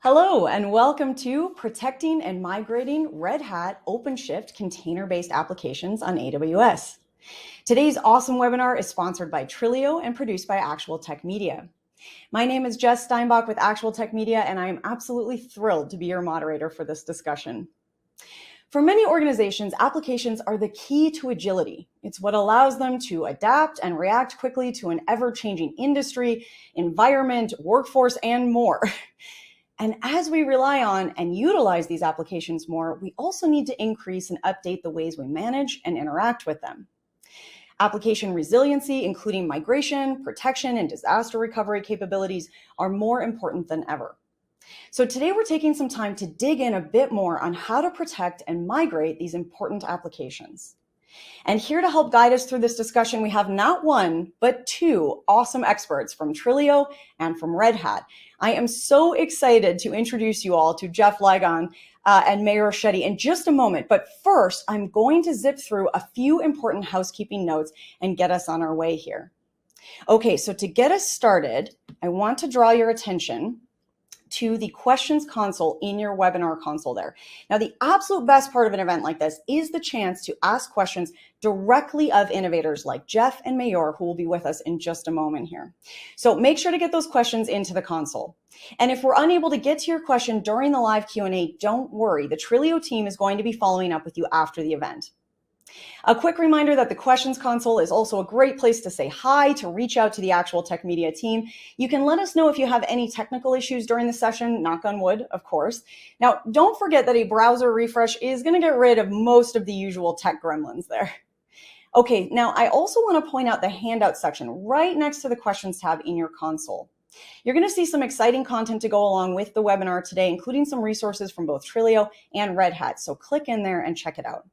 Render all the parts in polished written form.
Hello, and welcome to Protecting and Migrating Red Hat OpenShift Container-Based Applications on AWS. Today's awesome webinar is sponsored by Trilio and produced by Actual Tech Media. My name is Jess Steinbach with Actual Tech Media, and I am absolutely thrilled to be your moderator for this discussion. For many organizations, applications are the key to agility. It's what allows them to adapt and react quickly to an ever-changing industry, environment, workforce, and more. And as we rely on and utilize these applications more, we also need to increase and update the ways we manage and interact with them. Application resiliency, including migration, protection, and disaster recovery capabilities, are more important than ever. So today we're taking some time to dig in a bit more on how to protect and migrate these important applications. And here to help guide us through this discussion, we have not one, but two awesome experts from Trilio and from Red Hat. I am so excited to introduce you all to Jeff Ligon and Mayur Shetty in just a moment. But first, I'm going to zip through a few important housekeeping notes and get us on our way here. Okay, so to get us started, I want to draw your attention to the questions console in your webinar console there. Now, the absolute best part of an event like this is the chance to ask questions directly of innovators like Jeff and Mayur, who will be with us in just a moment here. So make sure to get those questions into the console. And if we're unable to get to your question during the live Q&A, don't worry. The Trilio team is going to be following up with you after the event. A quick reminder that the questions console is also a great place to say hi, to reach out to the Actual Tech Media team. You can let us know if you have any technical issues during the session, knock on wood, of course. Now, don't forget that a browser refresh is going to get rid of most of the usual tech gremlins there. Okay, now I also want to point out the handout section right next to the questions tab in your console. You're going to see some exciting content to go along with the webinar today, including some resources from both Trilio and Red Hat. So click in there and check it out.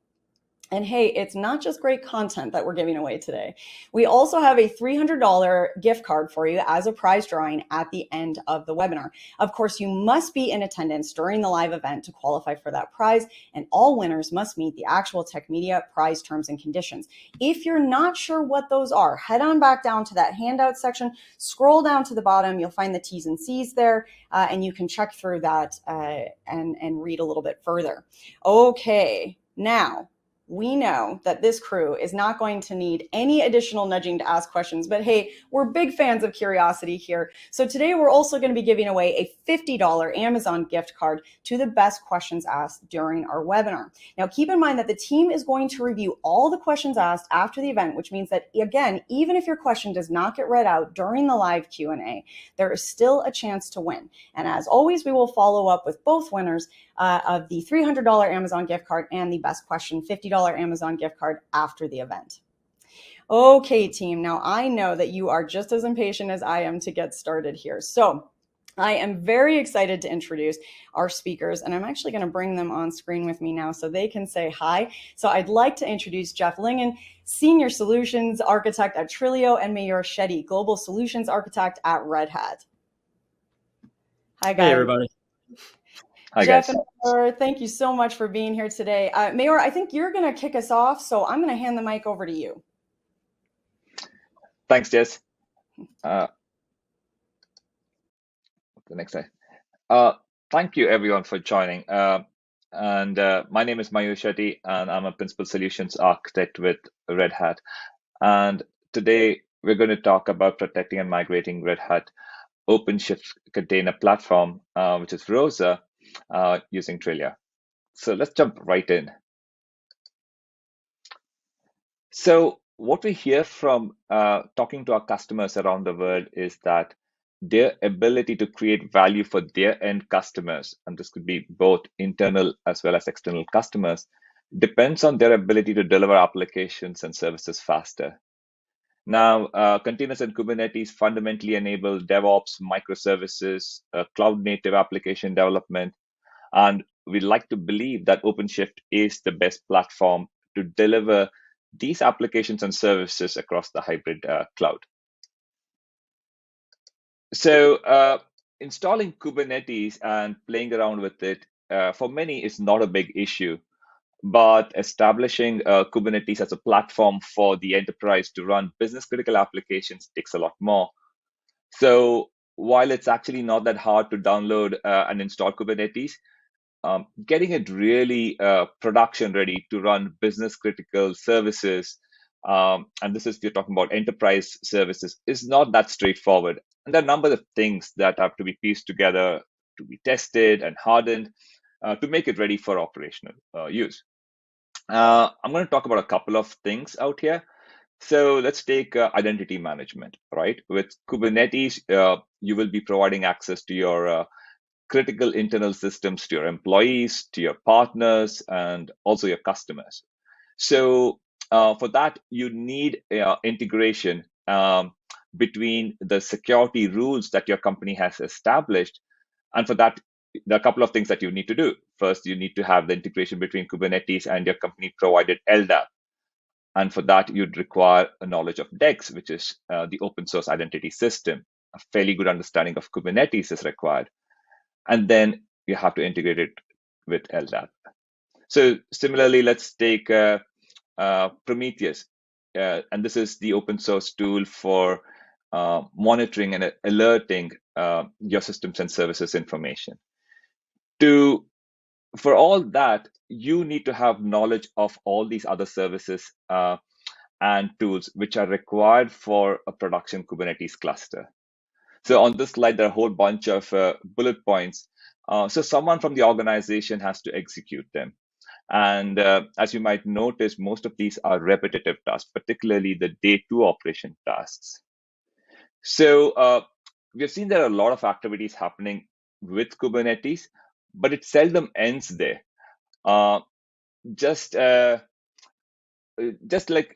And hey, it's not just great content that we're giving away today. We also have a $300 gift card for you as a prize drawing at the end of the webinar. Of course, you must be in attendance during the live event to qualify for that prize, and all winners must meet the Actual Tech Media prize terms and conditions. If you're not sure what those are, head on back down to that handout section, scroll down to the bottom, you'll find the T's and C's there, and you can check through that and read a little bit further. Okay, now, we know that this crew is not going to need any additional nudging to ask questions, but hey, we're big fans of curiosity here. So today we're also going to be giving away a $50 Amazon gift card to the best questions asked during our webinar. Now, keep in mind that the team is going to review all the questions asked after the event, which means that, again, even if your question does not get read out during the live Q&A, there is still a chance to win. And as always, we will follow up with both winners of the $300 Amazon gift card and the best question $50 Amazon gift card after the event. Okay, team, now I know that you are just as impatient as I am to get started here. So I am very excited to introduce our speakers, and I'm actually going to bring them on screen with me now so they can say hi. So I'd like to introduce Jeff Ligon, Senior Solutions Architect at Trilio, and Mayur Shetty, Global Solutions Architect at Red Hat. Hi, guys. Hey, everybody. Hi, Jeff guys. and Mayur, thank you so much for being here today. Mayur, I think you're going to kick us off, so I'm going to hand the mic over to you. Thanks, Jess. The next slide. Thank you, everyone, for joining. My name is Mayur Shetty, and I'm a Principal Solutions Architect with Red Hat. And today, we're going to talk about protecting and migrating Red Hat OpenShift Container Platform, which is ROSA, using Trilio. So let's jump right in. So what we hear from talking to our customers around the world is that their ability to create value for their end customers, and this could be both internal as well as external customers, depends on their ability to deliver applications and services faster. Now, containers and Kubernetes fundamentally enable DevOps, microservices, cloud-native application development, and we like to believe that OpenShift is the best platform to deliver these applications and services across the hybrid cloud. So installing Kubernetes and playing around with it, for many, is not a big issue. But establishing Kubernetes as a platform for the enterprise to run business-critical applications takes a lot more. So while it's actually not that hard to download and install Kubernetes, getting it really production ready to run business critical services, and this is, you're talking about enterprise services, is not that straightforward. And there are a number of things that have to be pieced together to be tested and hardened to make it ready for operational use. I'm going to talk about a couple of things out here. So let's take identity management, right? With Kubernetes, you will be providing access to your critical internal systems, to your employees, to your partners, and also your customers. So for that, you need integration between the security rules that your company has established. And for that, there are a couple of things that you need to do. First, you need to have the integration between Kubernetes and your company provided LDAP. And for that, you'd require a knowledge of DEX, which is the open source identity system. A fairly good understanding of Kubernetes is required. And then you have to integrate it with LDAP. So similarly, let's take Prometheus. And this is the open source tool for monitoring and alerting your systems and services information. For all that, you need to have knowledge of all these other services and tools which are required for a production Kubernetes cluster. So on this slide, there are a whole bunch of bullet points. So someone from the organization has to execute them. And as you might notice, most of these are repetitive tasks, particularly the day two operation tasks. So we've seen there are a lot of activities happening with Kubernetes, but it seldom ends there. Just like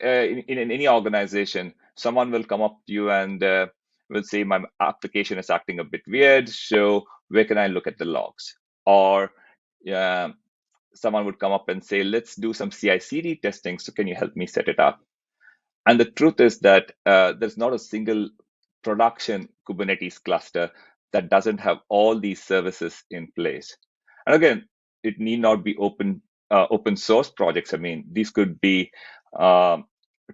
in any organization, someone will come up to you and will say, my application is acting a bit weird, so where can I look at the logs? Or someone would come up and say, let's do some CI/CD testing, so can you help me set it up? And the truth is that there's not a single production Kubernetes cluster that doesn't have all these services in place. And again, it need not be open source projects. I mean, these could be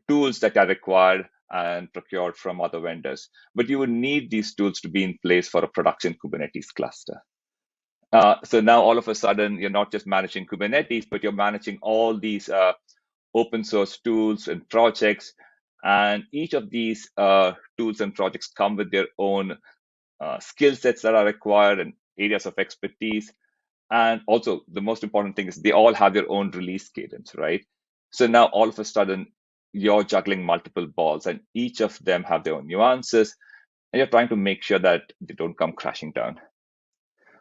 tools that are required and procured from other vendors. But you would need these tools to be in place for a production Kubernetes cluster. So now all of a sudden, you're not just managing Kubernetes, but you're managing all these open source tools and projects. And each of these tools and projects come with their own skill sets that are required and areas of expertise. And also, the most important thing is they all have their own release cadence, right? So now all of a sudden, you're juggling multiple balls, and each of them have their own nuances, and you're trying to make sure that they don't come crashing down.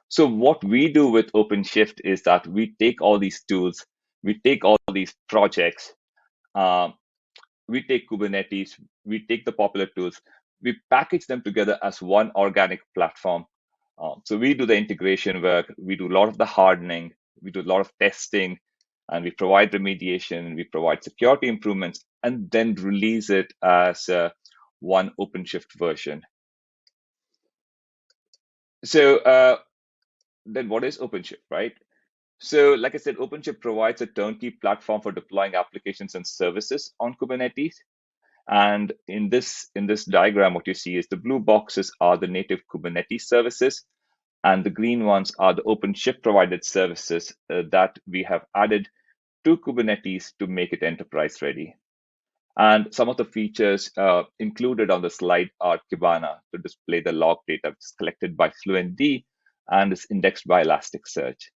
So what we do with OpenShift is that we take all these tools, we take all these projects, we take Kubernetes, we take the popular tools, we package them together as one organic platform. So we do the integration work, we do a lot of the hardening, we do a lot of testing, and we provide remediation, we provide security improvements, and then release it as one OpenShift version. So then what is OpenShift, right? So like I said, OpenShift provides a turnkey platform for deploying applications and services on Kubernetes. And in this diagram, what you see is the blue boxes are the native Kubernetes services, and the green ones are the OpenShift provided services that we have added to Kubernetes to make it enterprise ready. And some of the features included on the slide are Kibana to display the log data which is collected by FluentD and is indexed by Elasticsearch.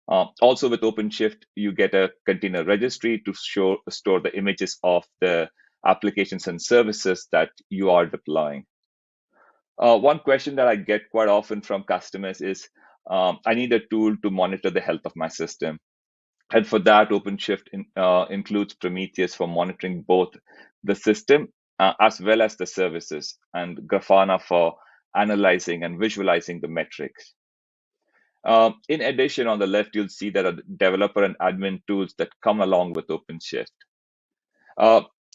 Also with OpenShift, you get a container registry to store the images of the applications and services that you are deploying. One question that I get quite often from customers is, I need a tool to monitor the health of my system. And for that, OpenShift includes Prometheus for monitoring both the system as well as the services, and Grafana for analyzing and visualizing the metrics. In addition, on the left, you'll see there are developer and admin tools that come along with OpenShift.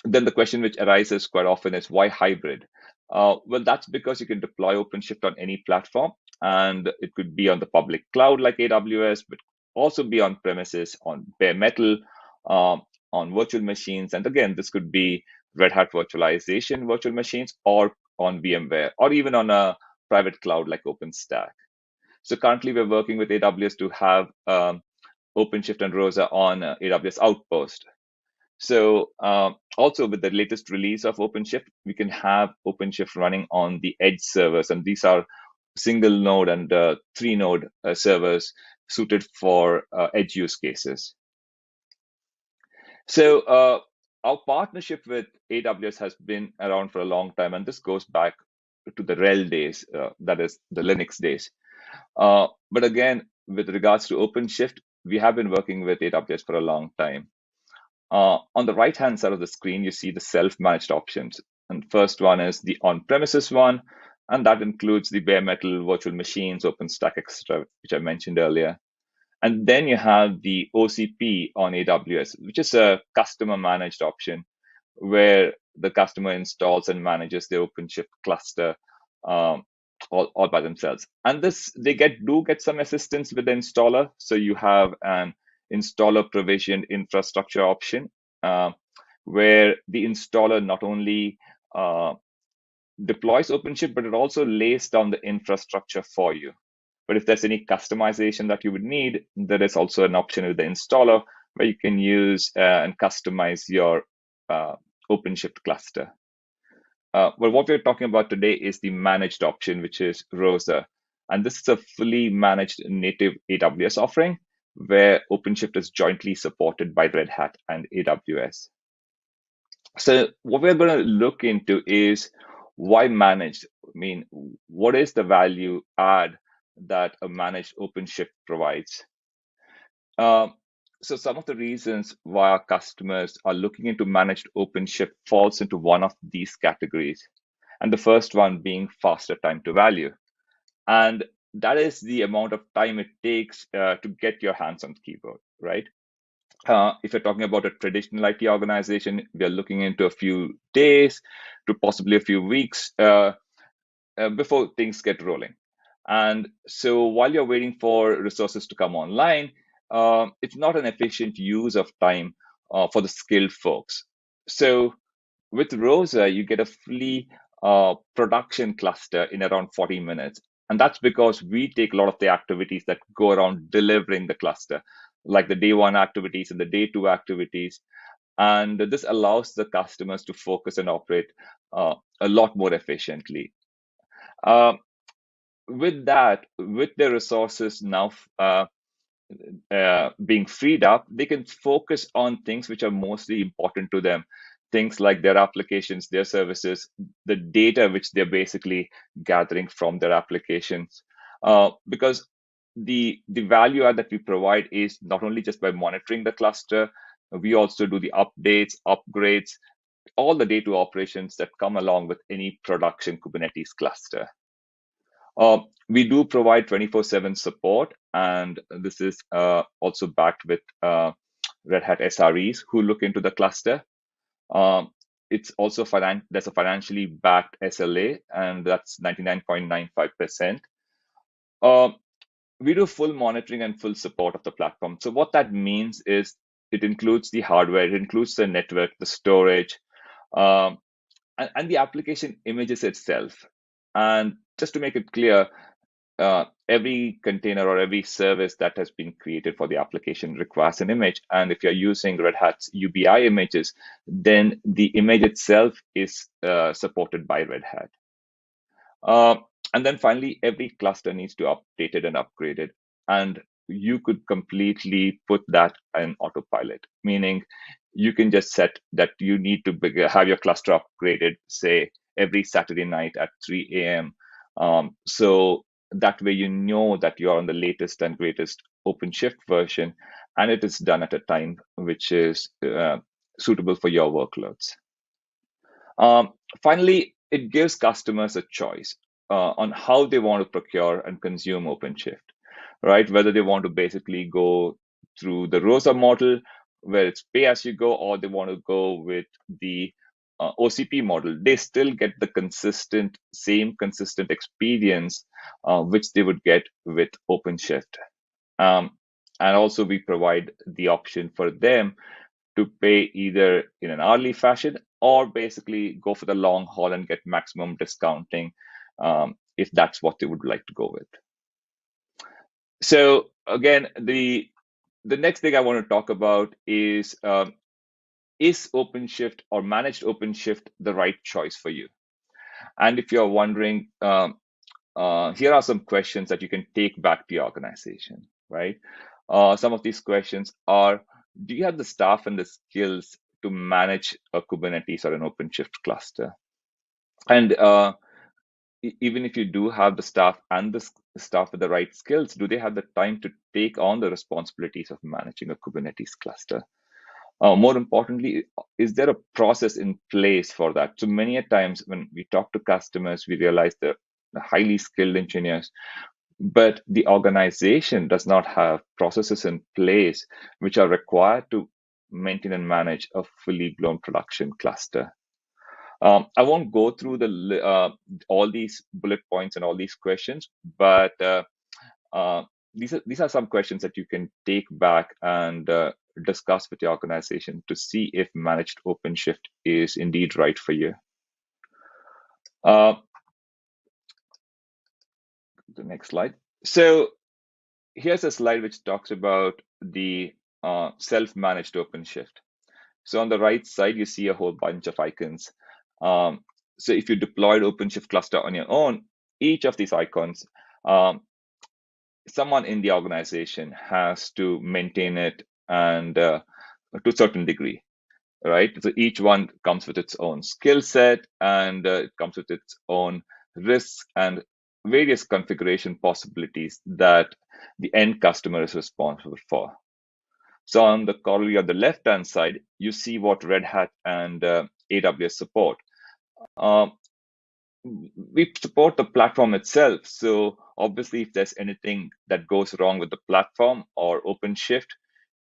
Then the question which arises quite often is, why hybrid? Well, that's because you can deploy OpenShift on any platform, and it could be on the public cloud like AWS, but also be on premises, on bare metal, on virtual machines. And again, this could be Red Hat virtualization virtual machines, or on VMware, or even on a private cloud like OpenStack. So currently we're working with AWS to have OpenShift and ROSA on AWS Outpost. So also with the latest release of OpenShift, we can have OpenShift running on the edge servers. And these are single node and 3-node servers suited for edge use cases. So our partnership with AWS has been around for a long time, and this goes back to the RHEL days, that is the Linux days. But again, with regards to OpenShift, we have been working with AWS for a long time. On the right-hand side of the screen, you see the self-managed options. And first one is the on-premises one, and that includes the bare metal virtual machines, OpenStack, etc., which I mentioned earlier. And then you have the OCP on AWS, which is a customer managed option where the customer installs and manages the OpenShift cluster all by themselves. And this, they do get some assistance with the installer. So you have an installer provisioned infrastructure option where the installer not only deploys OpenShift, but it also lays down the infrastructure for you. But if there's any customization that you would need, there is also an option with the installer where you can use and customize your OpenShift cluster. But what we're talking about today is the managed option, which is ROSA. And this is a fully managed native AWS offering where OpenShift is jointly supported by Red Hat and AWS. So what we're going to look into is why managed? I mean, what is the value add that a managed OpenShift provides? So some of the reasons why our customers are looking into managed OpenShift falls into one of these categories. And the first one being faster time to value. And that is the amount of time it takes to get your hands on the keyboard, right? If you're talking about a traditional IT organization, we are looking into a few days to possibly a few weeks before things get rolling. And so while you're waiting for resources to come online, it's not an efficient use of time for the skilled folks. So with ROSA, you get a fully production cluster in around 40 minutes. And that's because we take a lot of the activities that go around delivering the cluster, like the day one activities and the day two activities. And this allows the customers to focus and operate a lot more efficiently. With that, with the resources now being freed up, they can focus on things which are mostly important to them. Things like their applications, their services, the data which they're basically gathering from their applications. Because the value add that we provide is not only just by monitoring the cluster, we also do the updates, upgrades, all the day-to operations that come along with any production Kubernetes cluster. We do provide 24/7 support, and this is also backed with Red Hat SREs who look into the cluster. It's also there's a financially backed SLA, and that's 99.95%. We do full monitoring and full support of the platform. So what that means is it includes the hardware, it includes the network, the storage, and the application images itself. And just to make it clear, every container or every service that has been created for the application requires an image. And if you're using Red Hat's UBI images, then the image itself is supported by Red Hat. And then finally, every cluster needs to be updated and upgraded. And you could completely put that in autopilot, meaning you can just set that you need to have your cluster upgraded, say, every Saturday night at 3 a.m. So that way you know that you're on the latest and greatest OpenShift version, and it is done at a time which is suitable for your workloads. Finally, it gives customers a choice on how they want to procure and consume OpenShift, right? Whether they want to basically go through the ROSA model, where it's pay as you go, or they want to go with the OCP model. They still get the same consistent experience which they would get with OpenShift. And also we provide the option for them to pay either in an hourly fashion or basically go for the long haul and get maximum discounting if that's what they would like to go with. So again, the next thing I want to talk about is OpenShift or managed OpenShift the right choice for you? And if you're wondering, here are some questions that you can take back to your organization, right? Some of these questions are, do you have the staff and the skills to manage a Kubernetes or an OpenShift cluster? And even if you do have the staff and the staff with the right skills, do they have the time to take on the responsibilities of managing a Kubernetes cluster? More importantly, is there a process in place for that? So many a times when we talk to customers, we realize they're highly skilled engineers, but the organization does not have processes in place which are required to maintain and manage a fully blown production cluster. I won't go through all these bullet points and all these questions, but these are some questions that you can take back and discuss with your organization to see if managed OpenShift is indeed right for you. The next slide. So here's a slide which talks about the self-managed OpenShift. So on the right side, you see a whole bunch of icons. So if you deployed OpenShift cluster on your own, each of these icons, someone in the organization has to maintain it and to a certain degree, right? So each one comes with its own skill set and it comes with its own risks and various configuration possibilities that the end customer is responsible for. So on the corollary on the left-hand side, you see what Red Hat and AWS support. We support the platform itself. So obviously, if there's anything that goes wrong with the platform or OpenShift,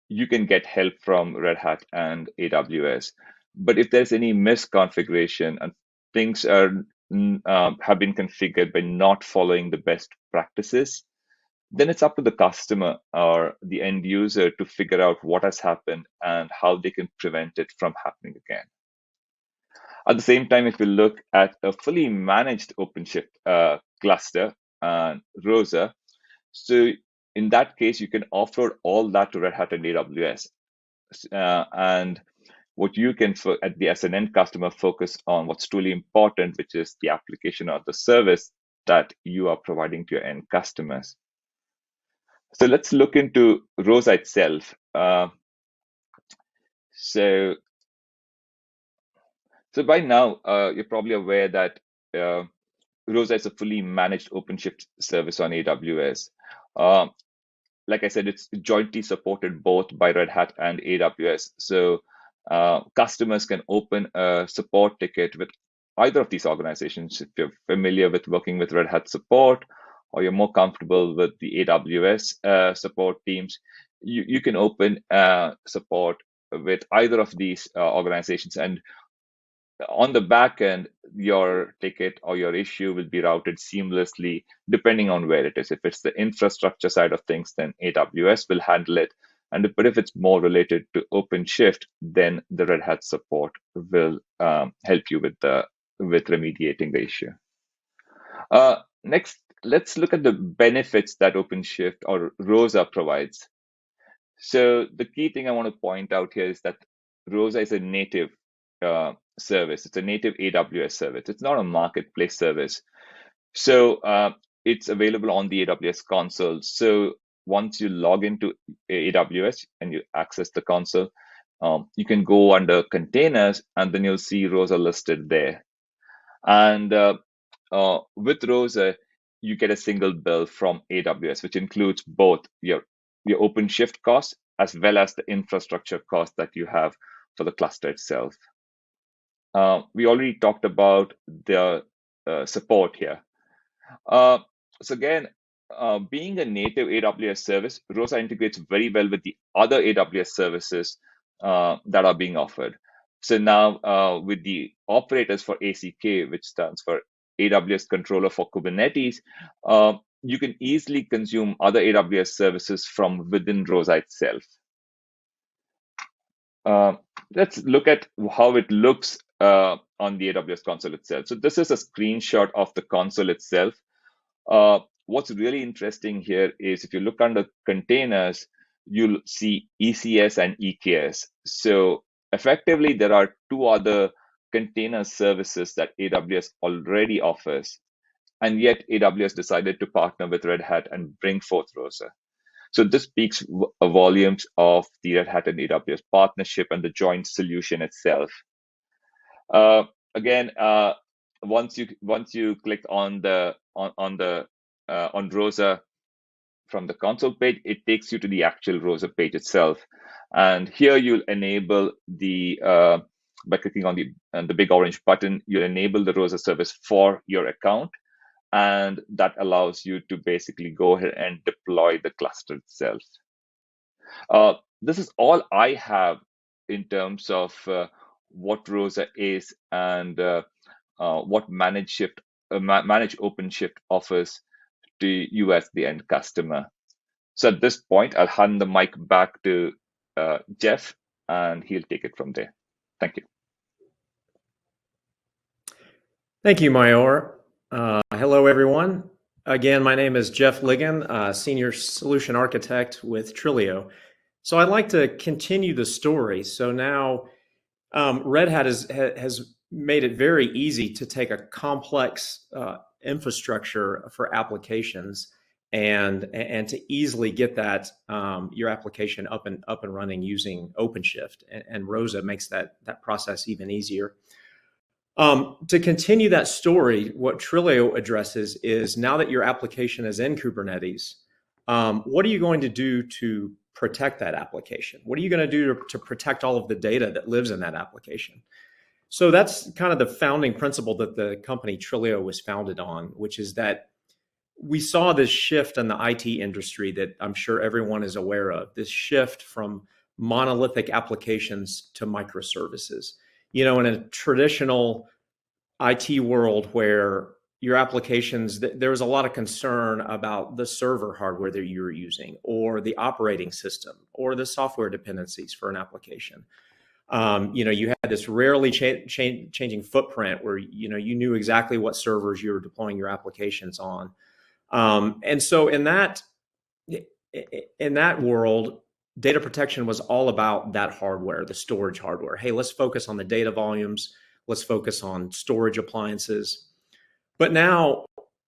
you can get help from Red Hat and AWS. But if there's any misconfiguration and things are have been configured by not following the best practices, then it's up to the customer or the end user to figure out what has happened and how they can prevent it from happening again. At the same time, if we look at a fully managed OpenShift cluster, ROSA, so in that case, you can offload all that to Red Hat and AWS. And what you can, as an end customer, focus on what's truly important, which is the application or the service that you are providing to your end customers. So let's look into ROSA itself. So by now, you're probably aware that ROSA is a fully managed OpenShift service on AWS. Like I said, it's jointly supported both by Red Hat and AWS. So customers can open a support ticket with either of these organizations. If you're familiar with working with Red Hat support, or you're more comfortable with the AWS support teams, you can open support with either of these organizations. And on the back end, your ticket or your issue will be routed seamlessly depending on where it is. If it's the infrastructure side of things, then AWS will handle it. But if it's more related to OpenShift, then the Red Hat support will help you with remediating the issue. Next, let's look at the benefits that OpenShift or ROSA provides. So the key thing I want to point out here is that ROSA is a native service. It's a native AWS service. It's not a marketplace service. So it's available on the AWS console. So once you log into AWS and you access the console, you can go under containers and then you'll see ROSA listed there. And with ROSA, you get a single bill from AWS, which includes both your OpenShift costs as well as the infrastructure cost that you have for the cluster itself. We already talked about the support here. So again, being a native AWS service, ROSA integrates very well with the other AWS services that are being offered. So now with the operators for ACK, which stands for AWS Controller for Kubernetes, you can easily consume other AWS services from within ROSA itself. Let's look at how it looks on the AWS console itself. So this is a screenshot of the console itself. What's really interesting here is if you look under containers, you'll see ECS and EKS. So effectively, there are two other container services that AWS already offers, and yet AWS decided to partner with Red Hat and bring forth ROSA. So this speaks volumes of the Red Hat and AWS partnership and the joint solution itself. Again, once you click on ROSA from the console page, it takes you to the actual ROSA page itself, and here you'll enable the by clicking on the big orange button, you'll enable the ROSA service for your account, and that allows you to basically go ahead and deploy the cluster itself. This is all I have in terms of what ROSA is and what Managed OpenShift offers to you as the end customer. So at this point, I'll hand the mic back to Jeff, and he'll take it from there. Thank you. Thank you, Mayur. Hello, everyone. Again, my name is Jeff Ligon, Senior Solution Architect with Trilio. So I'd like to continue the story. So now Red Hat has made it very easy to take a complex infrastructure for applications and to easily get that your application up and running using OpenShift, and ROSA makes that process even easier. To continue that story, what Trilio addresses is, now that your application is in Kubernetes, what are you going to do to protect that application? What are you going to do to protect all of the data that lives in that application? So that's kind of the founding principle that the company Trilio was founded on, which is that we saw this shift in the IT industry that I'm sure everyone is aware of, this shift from monolithic applications to microservices. You know, in a traditional IT world where your applications, there was a lot of concern about the server hardware that you were using, or the operating system, or the software dependencies for an application. You know, you had this rarely changing footprint where, you know, you knew exactly what servers you were deploying your applications on. And so in that world, data protection was all about that hardware, the storage hardware. Hey, let's focus on the data volumes. Let's focus on storage appliances. But now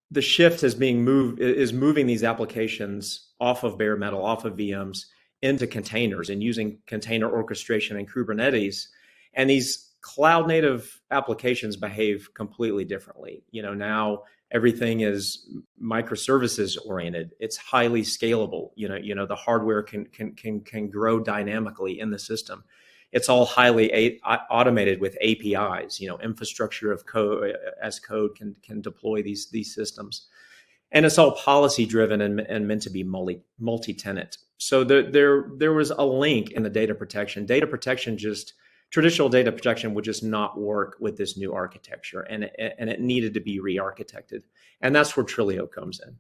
the shift is moving these applications off of bare metal, off of VMs, into containers, and using container orchestration and Kubernetes. And these cloud native applications behave completely differently. You know, now everything is microservices oriented. It's highly scalable. You know, the hardware can grow dynamically in the system. It's all highly automated with APIs. You know, infrastructure of code as code can deploy these systems, and it's all policy driven and meant to be multi-tenant. So there was a link in the data protection. Traditional data protection would just not work with this new architecture, and it needed to be re-architected. And that's where Trilio comes in.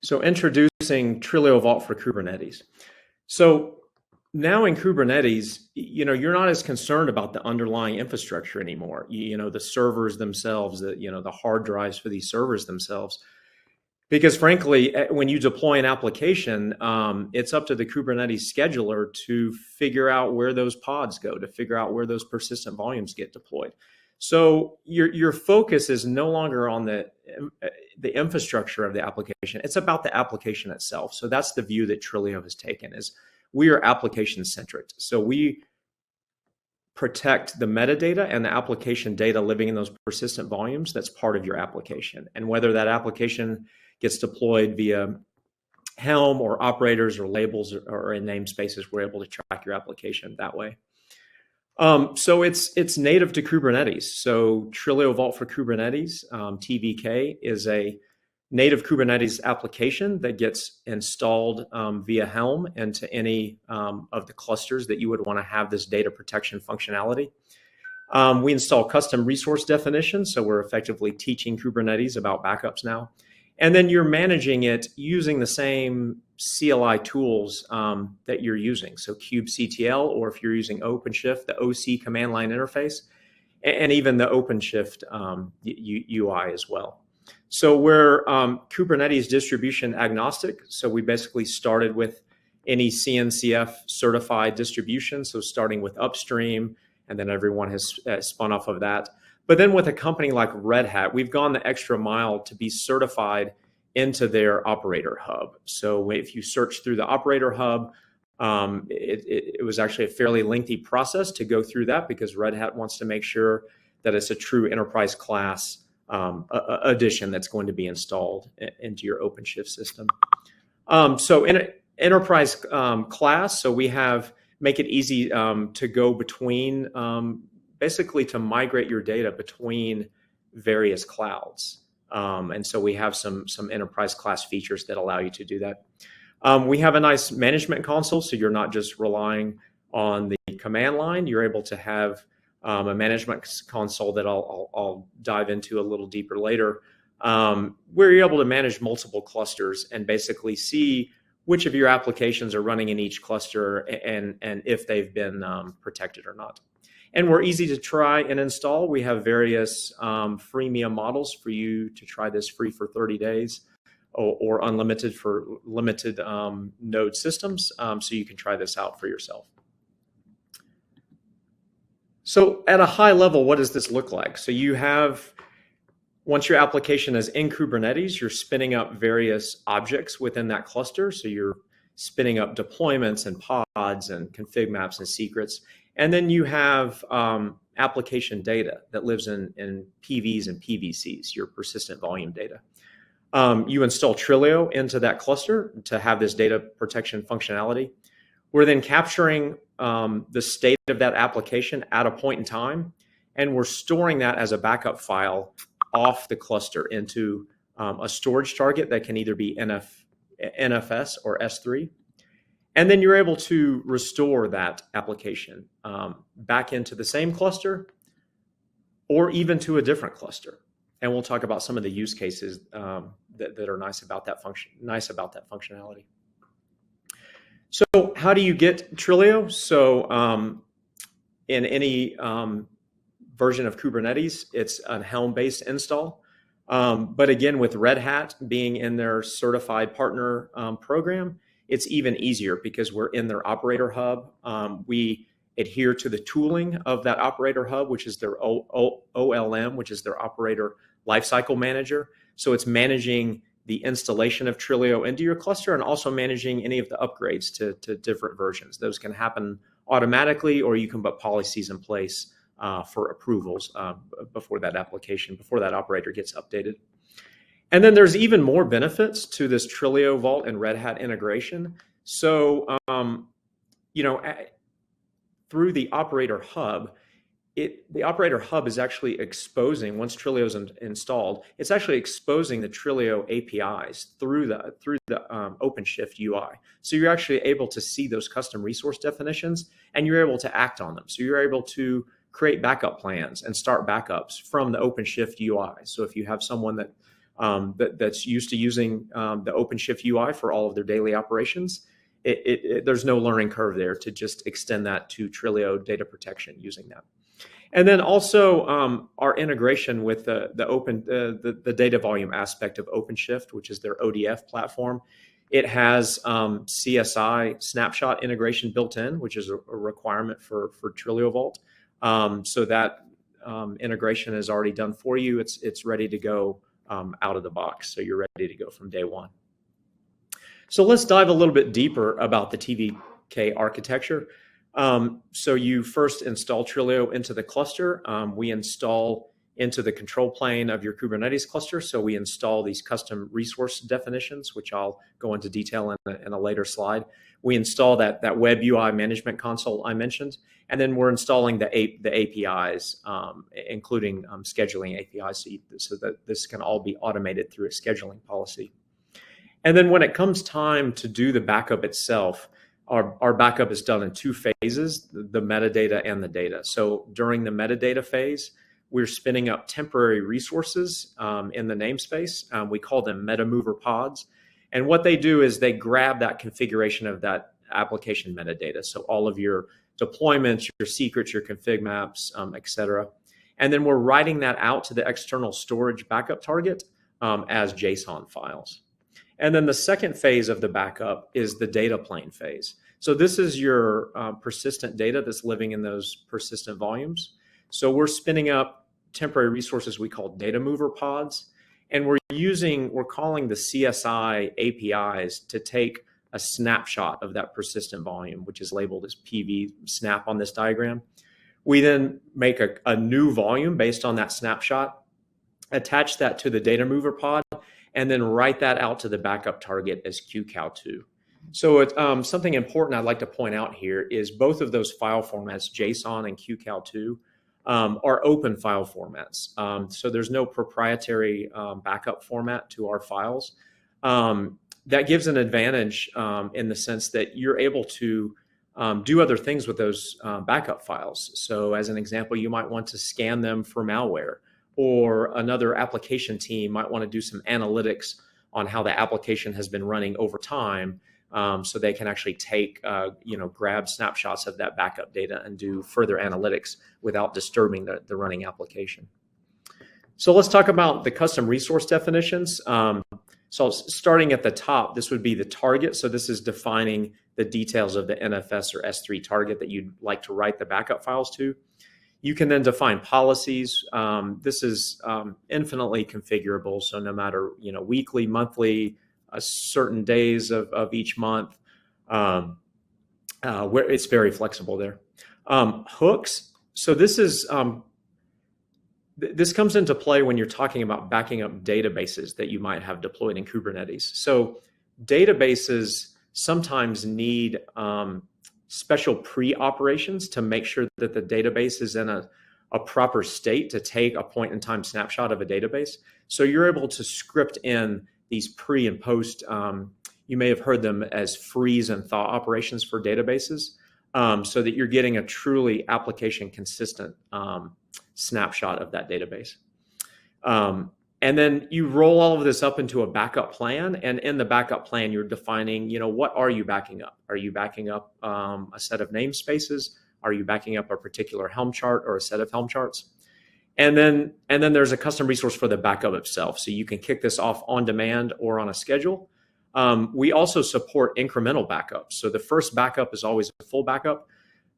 So introducing TrilioVault for Kubernetes. So now in Kubernetes, you know, you're not as concerned about the underlying infrastructure anymore. You know, the servers themselves, the hard drives for these servers themselves. Because frankly, when you deploy an application, it's up to the Kubernetes scheduler to figure out where those pods go, to figure out where those persistent volumes get deployed. So your focus is no longer on the infrastructure of the application. It's about the application itself. So that's the view that Trilio has taken, is we are application centric. So we protect the metadata and the application data living in those persistent volumes that's part of your application. And whether that application gets deployed via Helm or operators or labels or in namespaces, we're able to track your application that way. So it's native to Kubernetes. So TrilioVault for Kubernetes, TVK, is a native Kubernetes application that gets installed via Helm into any of the clusters that you would want to have this data protection functionality. We install custom resource definitions, so we're effectively teaching Kubernetes about backups now. And then you're managing it using the same CLI tools that you're using. So kubectl, or if you're using OpenShift, the OC command line interface, and even the OpenShift UI as well. So we're Kubernetes distribution agnostic. So we basically started with any CNCF certified distribution. So starting with upstream, and then everyone has spun off of that. But then with a company like Red Hat, we've gone the extra mile to be certified into their operator hub. So if you search through the operator hub, it was actually a fairly lengthy process to go through that, because Red Hat wants to make sure that it's a true enterprise class edition that's going to be installed into your OpenShift system. So in enterprise class, so we make it easy to go between, basically to migrate your data between various clouds. And so we have some enterprise class features that allow you to do that. We have a nice management console, so you're not just relying on the command line. You're able to have a management console that I'll dive into a little deeper later, where you're able to manage multiple clusters and basically see which of your applications are running in each cluster and if they've been protected or not. And we're easy to try and install. We have various freemium models for you to try this free for 30 days or unlimited for limited node systems, so you can try this out for yourself. So at a high level, what does this look like? So you have, once your application is in Kubernetes, you're spinning up various objects within that cluster. So you're spinning up deployments and pods and config maps and secrets. And then you have application data that lives in PVs and PVCs, your persistent volume data. You install Trilio into that cluster to have this data protection functionality. We're then capturing the state of that application at a point in time, and we're storing that as a backup file off the cluster into a storage target that can either be NFS or S3. And then you're able to restore that application back into the same cluster or even to a different cluster. And we'll talk about some of the use cases that are nice about that functionality. So how do you get Trilio? So in any version of Kubernetes, it's a Helm-based install. But again, with Red Hat being in their certified partner program, it's even easier because we're in their operator hub. We adhere to the tooling of that operator hub, which is their OLM, which is their operator lifecycle manager. So it's managing the installation of Trilio into your cluster and also managing any of the upgrades to different versions. Those can happen automatically, or you can put policies in place for approvals before that operator gets updated. And then there's even more benefits to this TrilioVault and Red Hat integration. So, through the operator hub, the operator hub is actually exposing, once Trilio is installed, it's actually exposing the Trilio APIs through the OpenShift UI. So you're actually able to see those custom resource definitions, and you're able to act on them. So you're able to create backup plans and start backups from the OpenShift UI. So if you have someone that's used to using the OpenShift UI for all of their daily operations, there's no learning curve there to just extend that to Trilio data protection using that. And then also our integration with the data volume aspect of OpenShift, which is their ODF platform. It has CSI snapshot integration built in, which is a requirement for TrilioVault. So that integration is already done for you. It's ready to go out of the box. So you're ready to go from day one. So let's dive a little bit deeper about the TVK architecture. So you first install Trilio into the cluster. We install into the control plane of your Kubernetes cluster. So we install these custom resource definitions, which I'll go into detail in a later slide. We install that web UI management console I mentioned, and then we're installing the APIs, including scheduling APIs, so that this can all be automated through a scheduling policy. And then when it comes time to do the backup itself, our backup is done in two phases, the metadata and the data. So during the metadata phase, we're spinning up temporary resources in the namespace. We call them MetaMover pods. And what they do is they grab that configuration of that application metadata. So all of your deployments, your secrets, your config maps, et cetera. And then we're writing that out to the external storage backup target as JSON files. And then the second phase of the backup is the data plane phase. So this is your persistent data that's living in those persistent volumes. So we're spinning up temporary resources we call data mover pods. And we're calling the CSI APIs to take a snapshot of that persistent volume, which is labeled as PV snap on this diagram. We then make a new volume based on that snapshot, attach that to the data mover pod, and then write that out to the backup target as QCOW2. So it's, something important I'd like to point out here is both of those file formats, JSON and QCOW2, are open file formats. So there's no proprietary backup format to our files. That gives an advantage in the sense that you're able to do other things with those backup files. So as an example, you might want to scan them for malware, or another application team might want to do some analytics on how the application has been running over time. So they can actually take, grab snapshots of that backup data and do further analytics without disturbing the running application. So let's talk about the custom resource definitions. So starting at the top, this would be the target. So this is defining the details of the NFS or S3 target that you'd like to write the backup files to. You can then define policies. This is infinitely configurable. So no matter, weekly, monthly, certain days of each month, where it's very flexible there. Hooks. So this is this comes into play when you're talking about backing up databases that you might have deployed in Kubernetes. So databases sometimes need special pre-operations to make sure that the database is in a proper state to take a point-in-time snapshot of a database. So you're able to script in these pre and post, you may have heard them as freeze and thaw operations for databases, so that you're getting a truly application consistent snapshot of that database. And then you roll all of this up into a backup plan. And in the backup plan, you're defining, what are you backing up? Are you backing up a set of namespaces? Are you backing up a particular Helm chart or a set of Helm charts? And then there's a custom resource for the backup itself. So you can kick this off on demand or on a schedule. We also support incremental backups. So the first backup is always a full backup,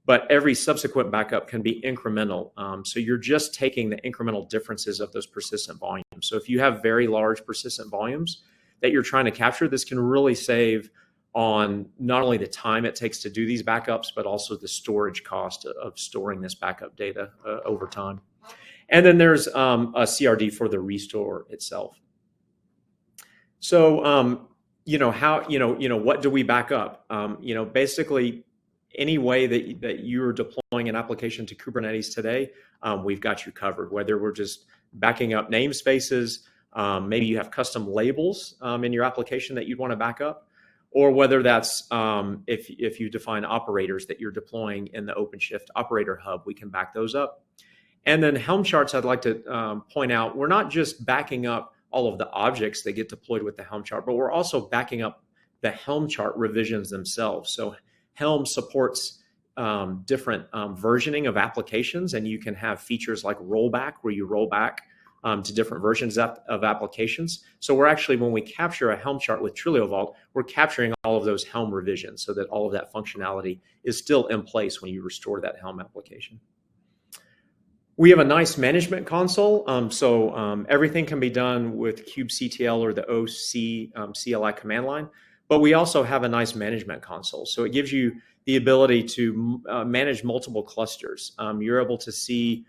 but every subsequent backup can be incremental. So you're just taking the incremental differences of those persistent volumes. So if you have very large persistent volumes that you're trying to capture, this can really save on not only the time it takes to do these backups, but also the storage cost of storing this backup data over time. And then there's a CRD for the restore itself. So, what do we back up? Basically any way that you're deploying an application to Kubernetes today, we've got you covered. Whether we're just backing up namespaces, maybe you have custom labels in your application that you'd want to back up, or whether that's if you define operators that you're deploying in the OpenShift operator hub, we can back those up. And then Helm charts, I'd like to point out, we're not just backing up all of the objects that get deployed with the Helm chart, but we're also backing up the Helm chart revisions themselves. So Helm supports different versioning of applications, and you can have features like rollback, where you roll back to different versions of applications. So we're actually, when we capture a Helm chart with TrilioVault, we're capturing all of those Helm revisions so that all of that functionality is still in place when you restore that Helm application. We have a nice management console. Everything can be done with kubectl or the OC CLI command line, but we also have a nice management console. So it gives you the ability to manage multiple clusters. You're able to see,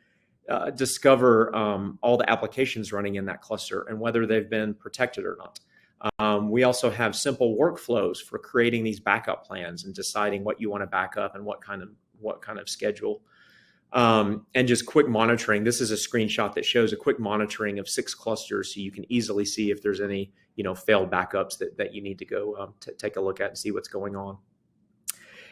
discover all the applications running in that cluster and whether they've been protected or not. We also have simple workflows for creating these backup plans and deciding what you want to back up and what kind of schedule. And just quick monitoring. This is a screenshot that shows a quick monitoring of 6 clusters, so you can easily see if there's any failed backups that you need to go to take a look at and see what's going on.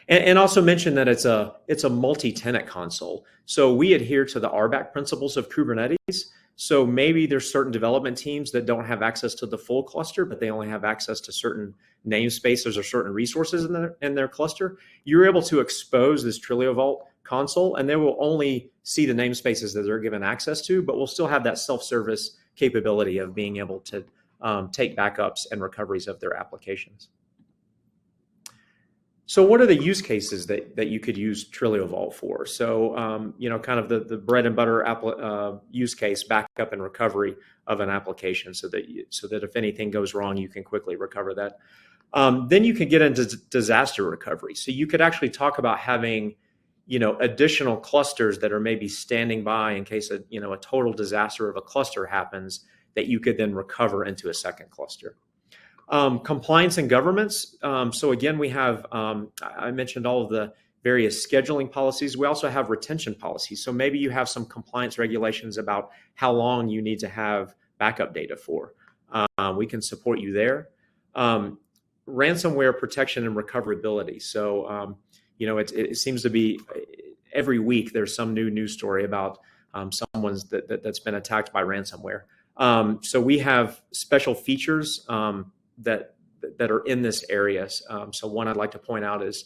And also mention that it's a multi-tenant console. So we adhere to the RBAC principles of Kubernetes. So maybe there's certain development teams that don't have access to the full cluster, but they only have access to certain namespaces or certain resources in their cluster. You're able to expose this TrilioVault console, and they will only see the namespaces that they're given access to, but we'll still have that self-service capability of being able to take backups and recoveries of their applications. So what are the use cases that you could use TrilioVault for? So, kind of the bread and butter use case, backup and recovery of an application so that if anything goes wrong, you can quickly recover that. Then you can get into disaster recovery. So you could actually talk about having, additional clusters that are maybe standing by in case a total disaster of a cluster happens that you could then recover into a second cluster. Compliance and governance. So again, we have, I mentioned all of the various scheduling policies. We also have retention policies. So maybe you have some compliance regulations about how long you need to have backup data for. We can support you there. Ransomware protection and recoverability. So, it seems to be every week there's some new news story about someone's that's been attacked by ransomware. So we have special features that are in this area. So one I'd like to point out is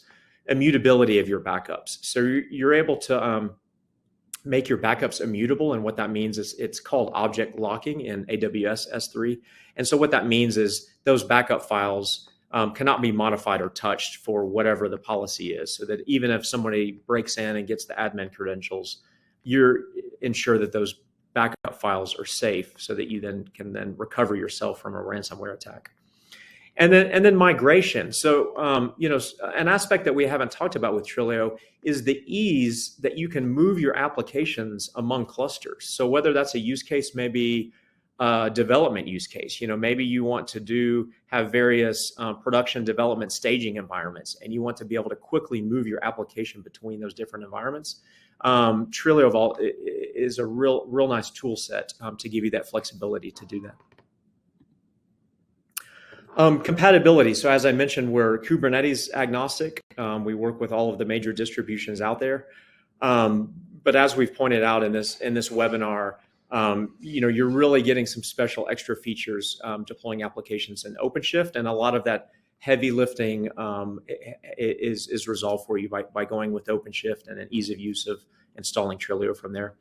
immutability of your backups. So you're able to make your backups immutable, and what that means is it's called object locking in AWS S3. And so what that means is those backup files cannot be modified or touched for whatever the policy is, so that even if somebody breaks in and gets the admin credentials, you're ensure that those backup files are safe so that you then can recover yourself from a ransomware attack. And then migration. So, an aspect that we haven't talked about with Trilio is the ease that you can move your applications among clusters. So whether that's a use case, maybe a development use case, maybe you want to have various production development staging environments, and you want to be able to quickly move your application between those different environments. TrilioVault is a real nice tool set to give you that flexibility to do that. Compatibility. So as I mentioned, we're Kubernetes agnostic. We work with all of the major distributions out there. But as we've pointed out in this webinar, you're really getting some special extra features deploying applications in OpenShift, and a lot of that heavy lifting is resolved for you by going with OpenShift and an ease of use of installing Trilio from there.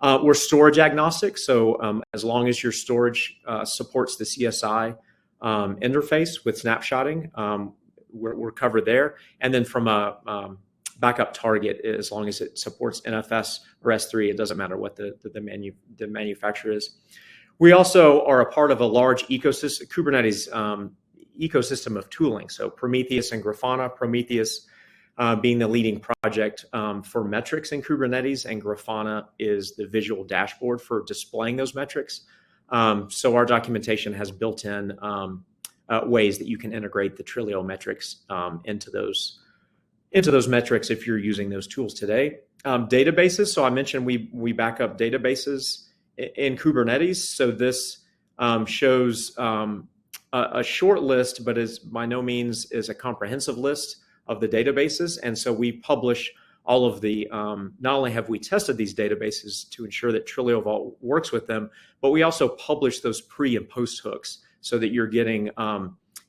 We're storage agnostic, so as long as your storage supports the CSI interface with snapshotting, we're covered there. And then from a backup target, as long as it supports NFS or S3, it doesn't matter what the manufacturer is. We also are a part of a large ecosystem, Kubernetes ecosystem of tooling. So Prometheus and Grafana, Prometheus being the leading project for metrics in Kubernetes, and Grafana is the visual dashboard for displaying those metrics. So our documentation has built-in ways that you can integrate the Trilio metrics into those metrics if you're using those tools today. Databases. So I mentioned we back up databases in Kubernetes. So this shows a short list, but is by no means is a comprehensive list of the databases. And so we publish all of the, not only have we tested these databases to ensure that TrilioVault works with them, but we also publish those pre and post hooks so that you're getting,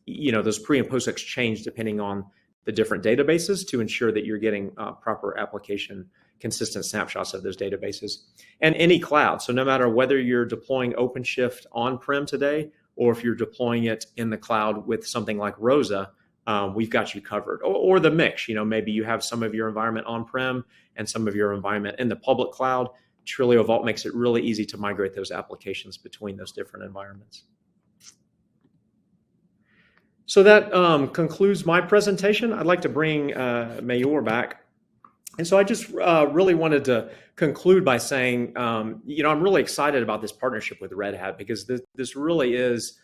those pre and post hooks change depending on the different databases to ensure that you're getting proper application consistent snapshots of those databases. And any cloud. So no matter whether you're deploying OpenShift on-prem today, or if you're deploying it in the cloud with something like ROSA, we've got you covered. Or the mix, maybe you have some of your environment on-prem and some of your environment in the public cloud. TrilioVault makes it really easy to migrate those applications between those different environments. So that concludes my presentation. I'd like to bring Mayur back. And so I just really wanted to conclude by saying, I'm really excited about this partnership with Red Hat, because this really is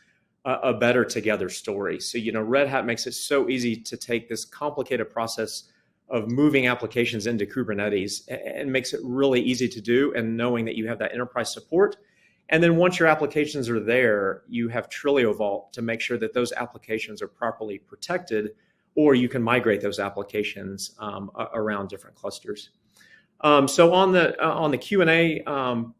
a better together story. So, Red Hat makes it so easy to take this complicated process of moving applications into Kubernetes, and makes it really easy to do, and knowing that you have that enterprise support. And then once your applications are there, you have TrilioVault to make sure that those applications are properly protected, or you can migrate those applications around different clusters. So on the Q&A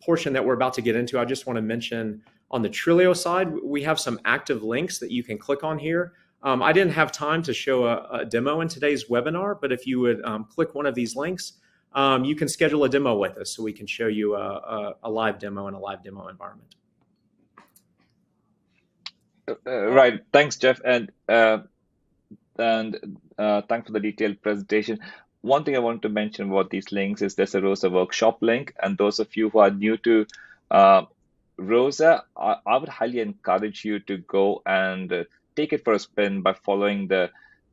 portion that we're about to get into, I just want to mention on the Trilio side, we have some active links that you can click on here. I didn't have time to show a demo in today's webinar, but if you would click one of these links, you can schedule a demo with us so we can show you a live demo in a live demo environment. Right. Thanks, Jeff. And thanks for the detailed presentation. One thing I want to mention about these links is there's a ROSA workshop link. And those of you who are new to ROSA, I would highly encourage you to go and take it for a spin by following the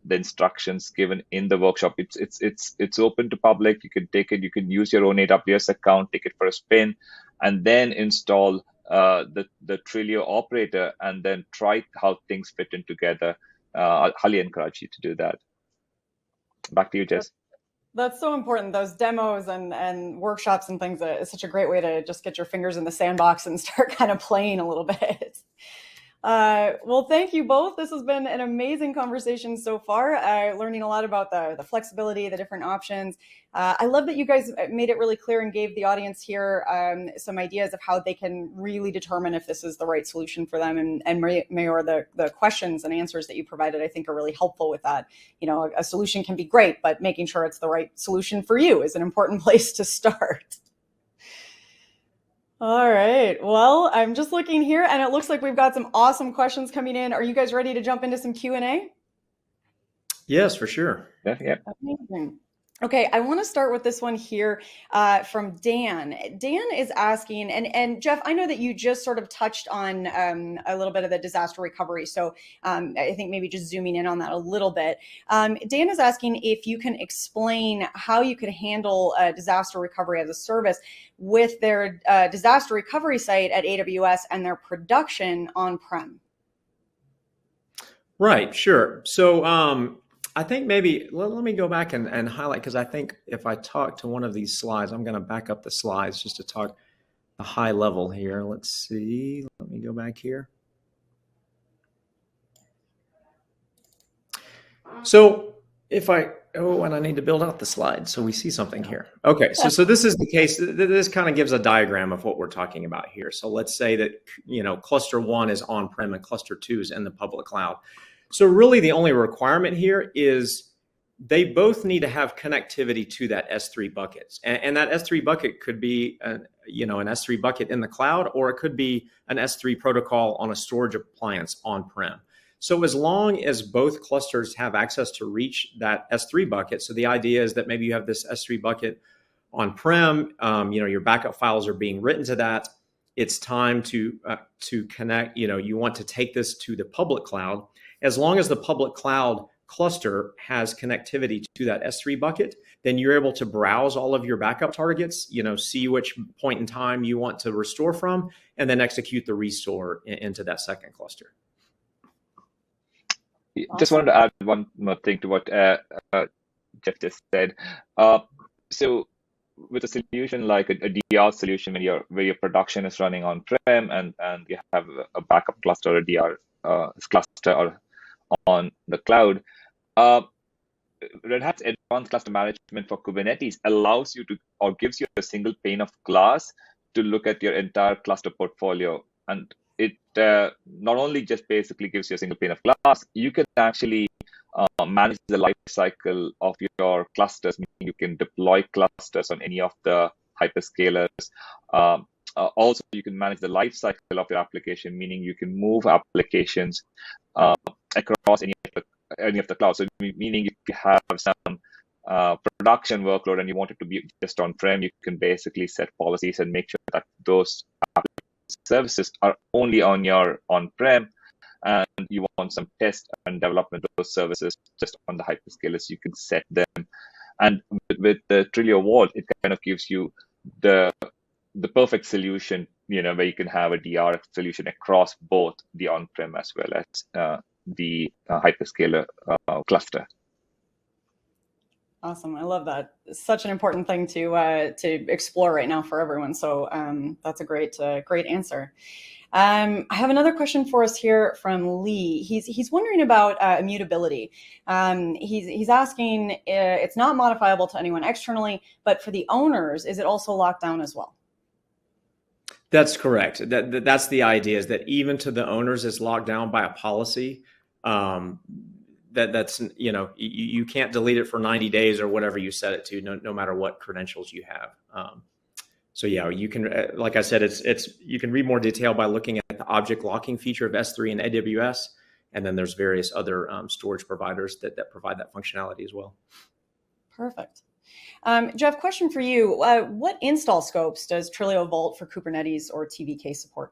instructions given in the workshop. It's open to public. You can take it. You can use your own AWS account, take it for a spin, and then install the Trilio operator, and then try how things fit in together. I'll highly encourage you to do that. Back to you, Jess. That's so important. Those demos and workshops and things is such a great way to just get your fingers in the sandbox and start kind of playing a little bit. Well, thank you both. This has been an amazing conversation so far. Learning a lot about the flexibility, the different options. I love that you guys made it really clear and gave the audience here some ideas of how they can really determine if this is the right solution for them. And Mayor, the questions and answers that you provided, I think, are really helpful with that. You know, a solution can be great, but making sure it's the right solution for you is an important place to start. All right. Well, I'm just looking here and it looks like we've got some awesome questions coming in. Are you guys ready to jump into some Q&A? Yes, for sure. Yeah. Amazing. Okay, I want to start with this one here from Dan. Dan is asking, and Jeff, I know that you just sort of touched on a little bit of the disaster recovery. So I think maybe just zooming in on that a little bit. Dan is asking if you can explain how you could handle disaster recovery as a service with their disaster recovery site at AWS and their production on-prem. Right, sure. So I think maybe let me go back and highlight, because I think if I talk to one of these slides, I'm going to back up the slides just to talk a high level here. Let's see. Let me go back here. So if I, and I need to build out the slide so we see something here. Okay, so this is the case. This kind of gives a diagram of what we're talking about here. So let's say that, you know, cluster 1 is on-prem and cluster 2 is in the public cloud. So really the only requirement here is they both need to have connectivity to that S3 bucket. And that S3 bucket could be, an S3 bucket in the cloud, or it could be an S3 protocol on a storage appliance on-prem. So as long as both clusters have access to reach that S3 bucket, so the idea is that maybe you have this S3 bucket on-prem, your backup files are being written to that. It's time to connect, you want to take this to the public cloud. As long as the public cloud cluster has connectivity to that S3 bucket, then you're able to browse all of your backup targets, see which point in time you want to restore from, and then execute the restore into that second cluster. Awesome. Just wanted to add one more thing to what Jeff just said. So with a solution like a DR solution, where your production is running on-prem and you have a backup cluster, a DR cluster or on the cloud, Red Hat's advanced cluster management for Kubernetes allows you to, or gives you a single pane of glass to look at your entire cluster portfolio. And it not only just basically gives you a single pane of glass, you can actually manage the life cycle of your clusters, meaning you can deploy clusters on any of the hyperscalers. Also, you can manage the life cycle of your application, meaning you can move applications across any of the clouds. So meaning if you have some production workload and you want it to be just on-prem, you can basically set policies and make sure that those services are only on your on-prem, and you want some test and development of those services just on the hyperscalers, you can set them. And with the TrilioVault, it kind of gives you the perfect solution, where you can have a DR solution across both the on-prem as well as the hyperscaler cluster. Awesome. I love that. It's such an important thing to explore right now for everyone. So that's a great answer. I have another question for us here from Lee. He's wondering about immutability. He's asking, it's not modifiable to anyone externally, but for the owners, is it also locked down as well? That's correct. That's the idea, is that even to the owners, it's locked down by a policy. that's, you can't delete it for 90 days or whatever you set it to, no matter what credentials you have. So yeah, you can, like I said, you can read more detail by looking at the object locking feature of S3 and AWS. And then there's various other storage providers that provide that functionality as well. Perfect. Jeff, question for you. What install scopes does TrilioVault for Kubernetes or TVK support?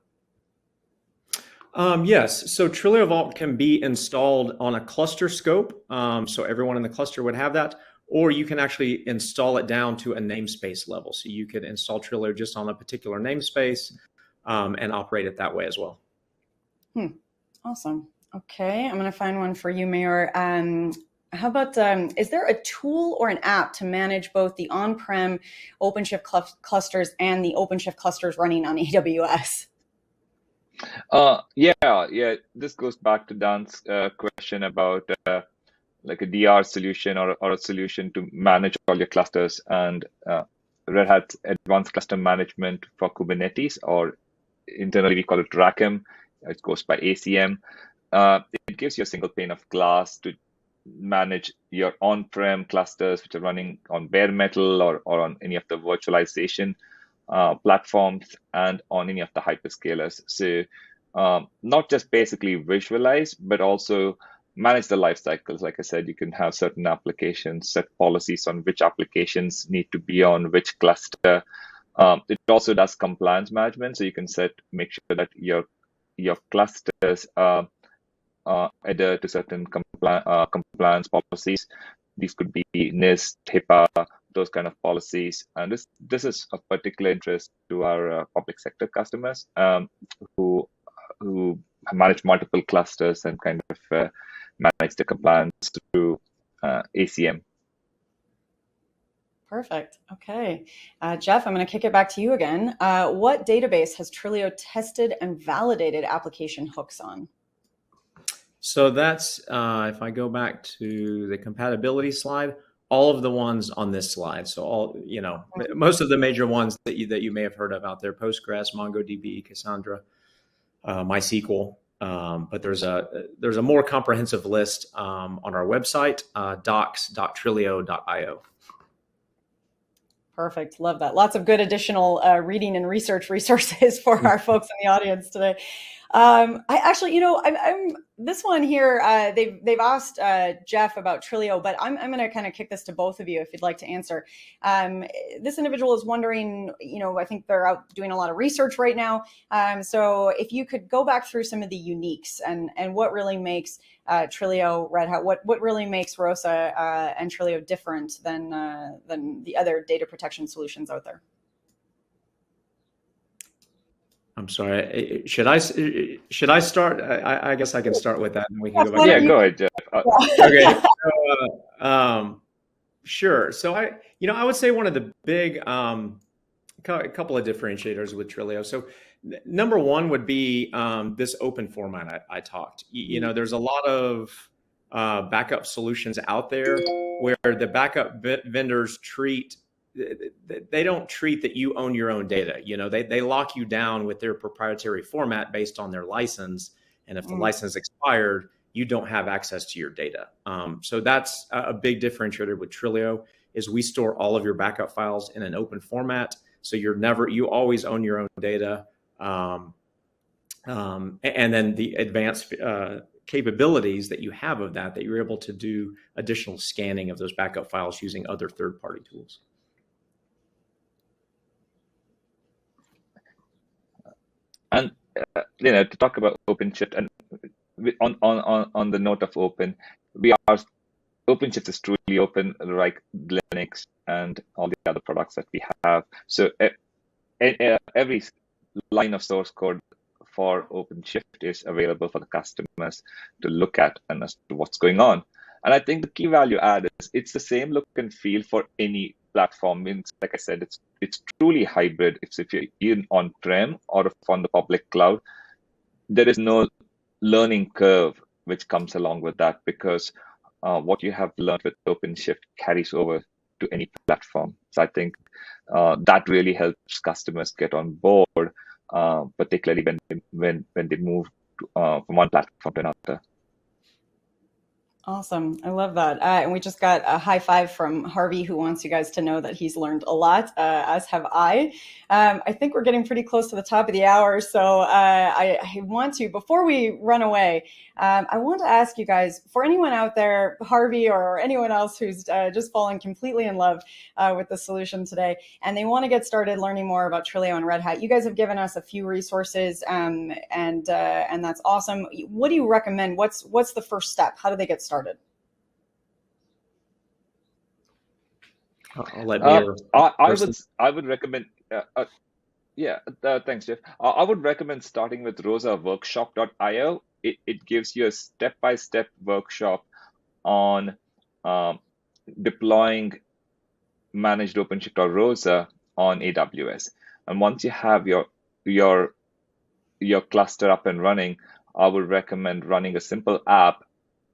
Yes, so TrilioVault can be installed on a cluster scope. So everyone in the cluster would have that, or you can actually install it down to a namespace level. So you could install Trilio just on a particular namespace and operate it that way as well. Awesome. Okay, I'm going to find one for you, Mayor. How about, is there a tool or an app to manage both the on-prem OpenShift clusters and the OpenShift clusters running on AWS? Yeah. This goes back to Dan's question about like a DR solution or a solution to manage all your clusters, and Red Hat Advanced Cluster Management for Kubernetes, or internally we call it RACM. It goes by ACM. It gives you a single pane of glass to manage your on-prem clusters, which are running on bare metal or on any of the virtualization platforms and on any of the hyperscalers. So not just basically visualize, but also manage the life cycles. Like I said, you can have certain applications, set policies on which applications need to be on which cluster. It also does compliance management, so you can make sure that your clusters adhere to certain compliance policies. These could be NIST, HIPAA, those kind of policies. And this is of particular interest to our public sector customers who manage multiple clusters and kind of manage the compliance through ACM. Perfect. Okay. Jeff, I'm going to kick it back to you again. What database has Trilio tested and validated application hooks on? So that's, if I go back to the compatibility slide, all of the ones on this slide. So all, most of the major ones that you may have heard of out there: Postgres, MongoDB, Cassandra, MySQL. But there's a more comprehensive list on our website, docs.trilio.io. Perfect. Love that. Lots of good additional reading and research resources for our folks in the audience today. I actually, I'm this one here. They've asked Jeff about Trilio, but I'm going to kind of kick this to both of you if you'd like to answer. This individual is wondering, I think they're out doing a lot of research right now. So if you could go back through some of the uniques and what really makes Trilio, Red Hat, what really makes ROSA and Trilio different than the other data protection solutions out there. I'm sorry. Should I start? I guess I can start with that, and we can go back. Yeah, go ahead, Jeff. Okay. So, sure. So I would say one of the big, a couple of differentiators with Trilio. So number one would be this open format I talked. There's a lot of backup solutions out there where the backup vendors they don't treat that you own your own data. They lock you down with their proprietary format based on their license. And if the license expired, you don't have access to your data. So that's a big differentiator with Trilio, is we store all of your backup files in an open format. So you always own your own data. And then the advanced capabilities that you have of that you're able to do additional scanning of those backup files using other third-party tools. And to talk about OpenShift, and on the note of open, OpenShift is truly open, like Linux and all the other products that we have. So every line of source code for OpenShift is available for the customers to look at and as to what's going on. And I think the key value add is it's the same look and feel for any platform. Like I said, it's truly hybrid. If you're in on-prem or on the public cloud, there is no learning curve which comes along with that, because what you have learned with OpenShift carries over to any platform. So I think that really helps customers get on board, particularly when they move from one platform to another. Awesome. I love that. And we just got a high five from Harvey, who wants you guys to know that he's learned a lot, as have I. I think we're getting pretty close to the top of the hour. So I want to, before we run away, I want to ask you guys, for anyone out there, Harvey or anyone else who's just fallen completely in love with the solution today, and they want to get started learning more about Trilio and Red Hat, you guys have given us a few resources, and that's awesome. What do you recommend? What's the first step? How do they get started? I'll let Mir. I would recommend. Thanks, Jeff. I would recommend starting with rosaworkshop.io. It gives you a step-by-step workshop on deploying managed OpenShift or ROSA on AWS. And once you have your cluster up and running, I would recommend running a simple app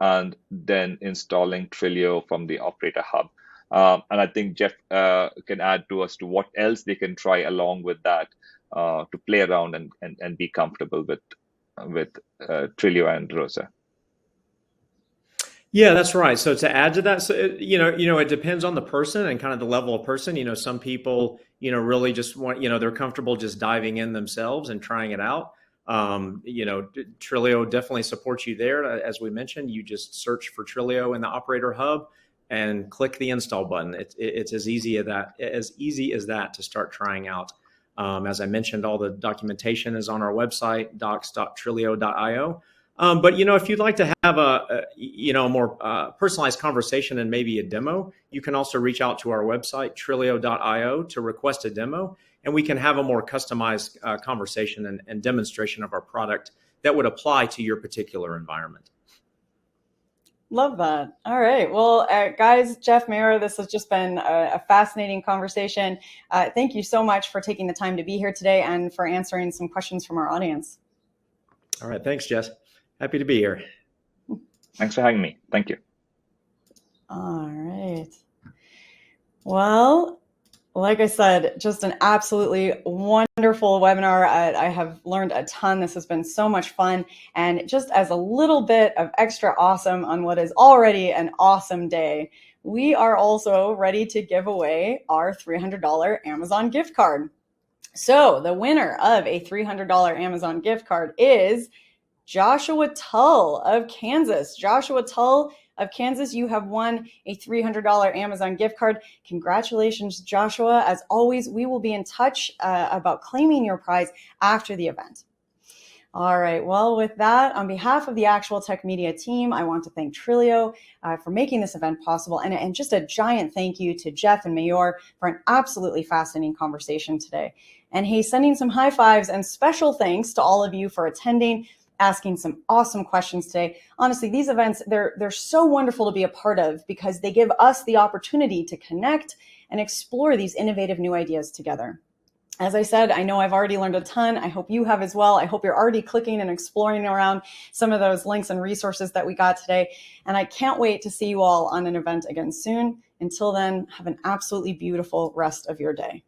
and then installing Trilio from the Operator Hub. And I think Jeff can add to us to what else they can try along with that to play around and be comfortable with Trilio and ROSA. Yeah, that's right. So to add to that, so it depends on the person and kind of the level of person. Some people, really just want, they're comfortable just diving in themselves and trying it out. Trilio definitely supports you there. As we mentioned, you just search for Trilio in the Operator Hub and click the install button. It's as easy as that to start trying out. As I mentioned, all the documentation is on our website, docs.trilio.io. But if you'd like to have a more personalized conversation and maybe a demo, you can also reach out to our website, trilio.io, to request a demo, and we can have a more customized conversation and demonstration of our product that would apply to your particular environment. Love that. All right. Well, guys, Jeff, Mira, this has just been a fascinating conversation. Thank you so much for taking the time to be here today and for answering some questions from our audience. All right. Thanks, Jess. Happy to be here. Thanks for having me. Thank you. All right. Well, like I said, just an absolutely wonderful webinar. I have learned a ton. This has been so much fun. And just as a little bit of extra awesome on what is already an awesome day, we are also ready to give away our $300 Amazon gift card. So the winner of a $300 Amazon gift card is Joshua Tull of Kansas. Joshua Tull of Kansas, you have won a $300 Amazon gift card. Congratulations, Joshua. As always, we will be in touch about claiming your prize after the event. All right. Well, with that, on behalf of the Actual Tech Media team, I want to thank Trilio for making this event possible. And just a giant thank you to Jeff and Mayor for an absolutely fascinating conversation today. And hey, sending some high fives and special thanks to all of you for attending, asking some awesome questions today. Honestly, these events, they're so wonderful to be a part of because they give us the opportunity to connect and explore these innovative new ideas together. As I said, I know I've already learned a ton. I hope you have as well. I hope you're already clicking and exploring around some of those links and resources that we got today. And I can't wait to see you all on an event again soon. Until then, have an absolutely beautiful rest of your day.